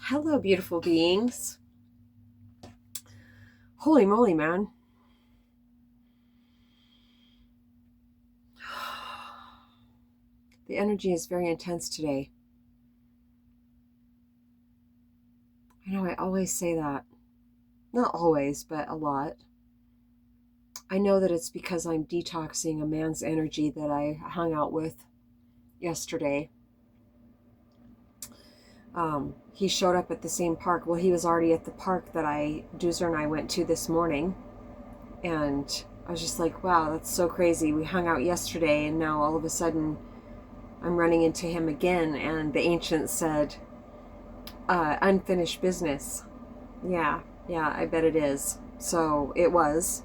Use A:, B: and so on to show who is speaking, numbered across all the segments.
A: Hello, beautiful beings. Holy moly, man. The energy is very intense today. I know I always say that. Not always, but a lot. I know that it's because I'm detoxing a man's energy that I hung out with yesterday. He showed up at the same park. Well, he was already at the park that Doozer and I went to this morning. And I was just like, wow, that's so crazy. We hung out yesterday and now all of a sudden I'm running into him again. And the ancient said, unfinished business. Yeah, I bet it is. So it was.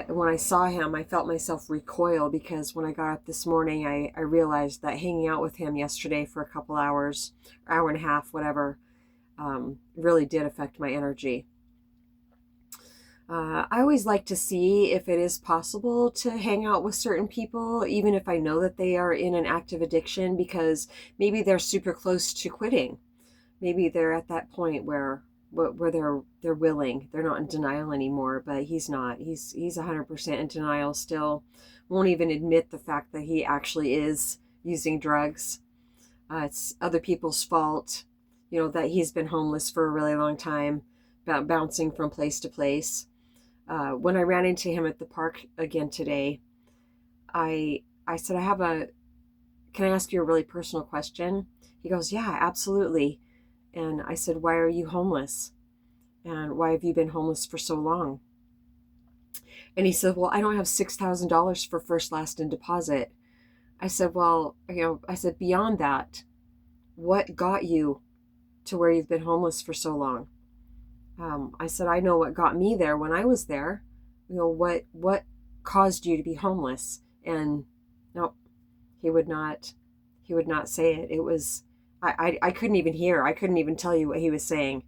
A: When I saw him, I felt myself recoil because when I got up this morning, I realized that hanging out with him yesterday for a couple hours, hour and a half, whatever, really did affect my energy. I always like to see if it is possible to hang out with certain people, even if I know that they are in an active addiction, because maybe they're super close to quitting. Maybe they're at that point where they're willing. They're not in denial anymore, but he's not. He's 100% in denial still. Won't even admit the fact that he actually is using drugs. It's other people's fault, that he's been homeless for a really long time, bouncing from place to place. When I ran into him at the park again today, I said, can I ask you a really personal question? He goes, yeah, absolutely. And I said, why are you homeless? And why have you been homeless for so long? And he said, well, I don't have $6,000 for first, last, and deposit. I said, well, beyond that, what got you to where you've been homeless for so long? I said, I know what got me there when I was there. What caused you to be homeless? And no, he would not say it. It was, I couldn't even hear. I couldn't even tell you what he was saying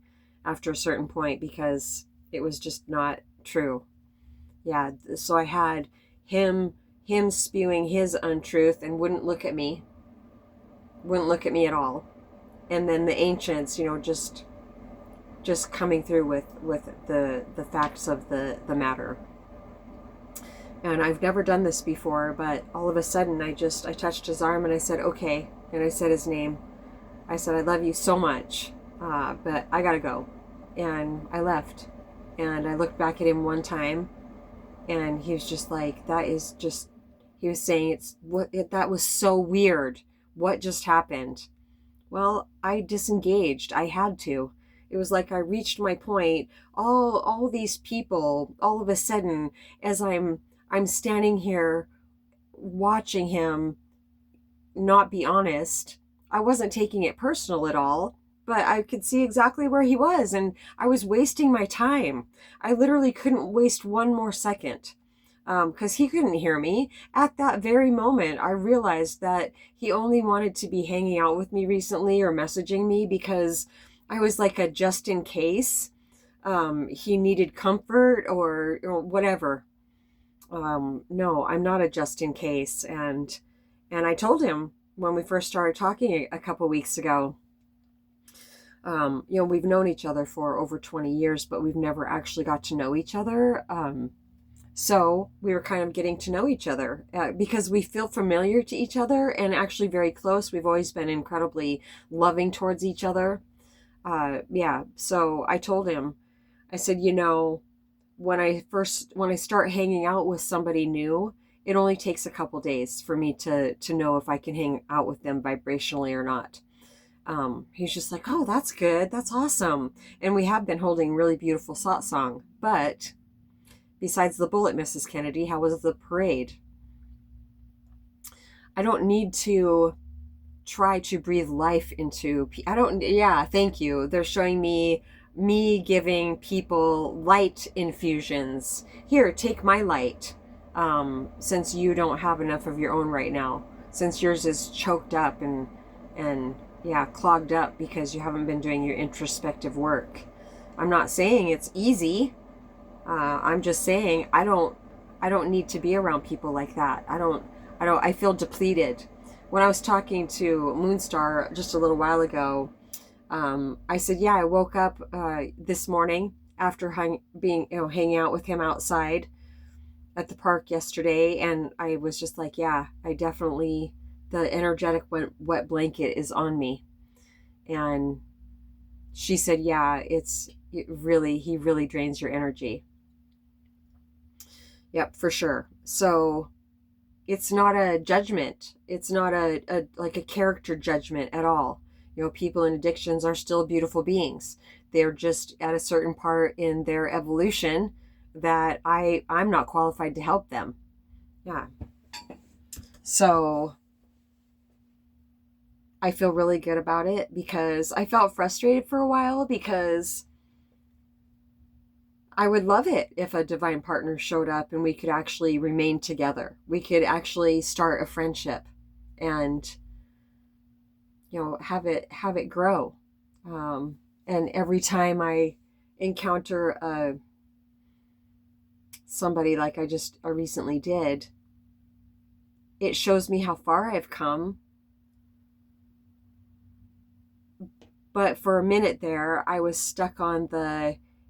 A: after a certain point because it was just not true. Yeah, so I had him spewing his untruth and wouldn't look at me at all. And then the ancients, just coming through with the facts of the matter. And I've never done this before, but all of a sudden I touched his arm and I said, okay. And I said his name. I said, I love you so much, but I gotta go. And I left. And I looked back at him one time and he was just like, he was saying, that was so weird. What just happened? Well, I disengaged. I had to. It was like I reached my point. All these people, all of a sudden, as I'm standing here watching him not be honest, I wasn't taking it personal at all, but I could see exactly where he was, and I was wasting my time. I literally couldn't waste one more second. Because he couldn't hear me. At that very moment, I realized that he only wanted to be hanging out with me recently or messaging me because I was like a just in case. He needed comfort or whatever. No, I'm not a just in case. And I told him when we first started talking a couple weeks ago, we've known each other for over 20 years, but we've never actually got to know each other. So we were kind of getting to know each other because we feel familiar to each other and actually very close. We've always been incredibly loving towards each other. So I told him, I said, when I start hanging out with somebody new, it only takes a couple days for me to know if I can hang out with them vibrationally or not. He's just like, oh, that's good. That's awesome. And we have been holding really beautiful satsang, but besides the bullet, Mrs. Kennedy, how was the parade? I don't need to try to breathe life into. Thank you. They're showing me giving people light infusions. Here, take my light. Since you don't have enough of your own right now, since yours is choked up and clogged up because you haven't been doing your introspective work. I'm not saying it's easy. I'm just saying I don't need to be around people like that. I feel depleted. When I was talking to Moonstar just a little while ago, I said, yeah, I woke up this morning after hanging out with him outside at the park yesterday, and I was just like, yeah, I definitely, the energetic wet blanket is on me. And she said, yeah, he really drains your energy. Yep, for sure. So it's not a judgment. It's not like a character judgment at all. People in addictions are still beautiful beings. They're just at a certain part in their evolution that I'm not qualified to help them. Yeah. So I feel really good about it, because I felt frustrated for a while, because I would love it if a divine partner showed up and we could actually remain together. We could actually start a friendship and have it grow. And every time I encounter somebody like I recently did, it shows me how far I've come. But for a minute there, I was stuck on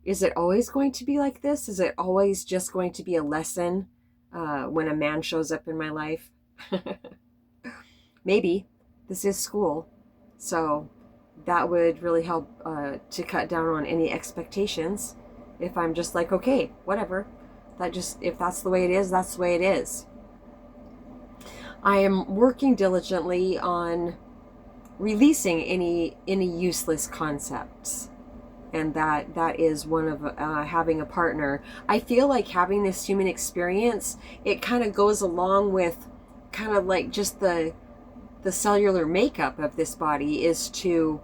A: is it always going to be like this? Is it always just going to be a lesson when a man shows up in my life? Maybe. This is school. So that would really help to cut down on any expectations. If I'm just like, okay, whatever. If that's the way it is, that's the way it is. I am working diligently on releasing any useless concepts, and that is one of having a partner. I feel like having this human experience, it kind of goes along with kind of like just the cellular makeup of this body is to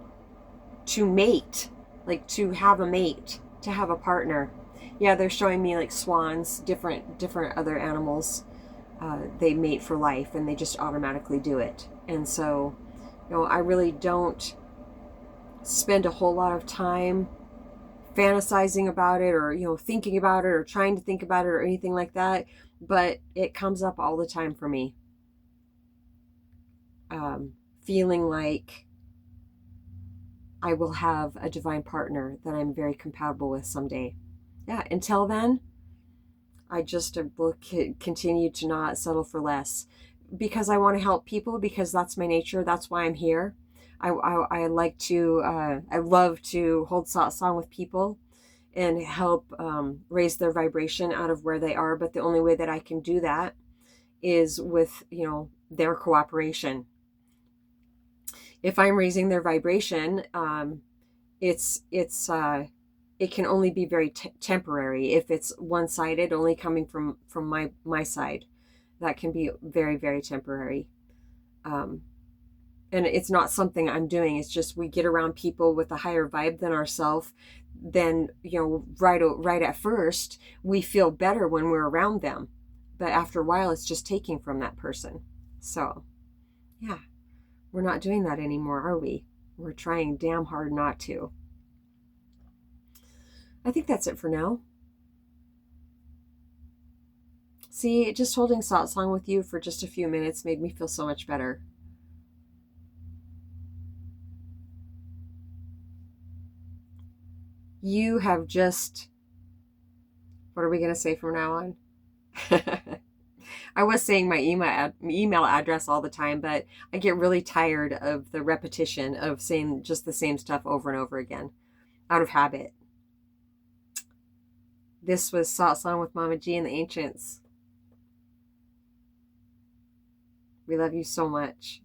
A: mate, like to have a mate, to have a partner. Yeah, they're showing me like swans, different other animals. They mate for life, and they just automatically do it. And so, I really don't spend a whole lot of time fantasizing about it, or thinking about it, or trying to think about it, or anything like that. But it comes up all the time for me. Feeling like I will have a divine partner that I'm very compatible with someday. Yeah, until then, I just will continue to not settle for less, because I want to help people, because that's my nature. That's why I'm here. I like to, I love to hold satsang with people and help raise their vibration out of where they are. But the only way that I can do that is with, their cooperation. If I'm raising their vibration, it can only be very temporary. If it's one-sided, only coming from my side, that can be very, very temporary. And it's not something I'm doing. It's just we get around people with a higher vibe than ourselves. Then right at first we feel better when we're around them, but after a while it's just taking from that person. So yeah, we're not doing that anymore, are we? We're trying damn hard not to. I think that's it for now. See, just holding satsang with you for just a few minutes made me feel so much better. You have just... What are we going to say from now on? I was saying my email address all the time, but I get really tired of the repetition of saying just the same stuff over and over again, out of habit. This was Satsang with Mamaji and the Ancients. We love you so much.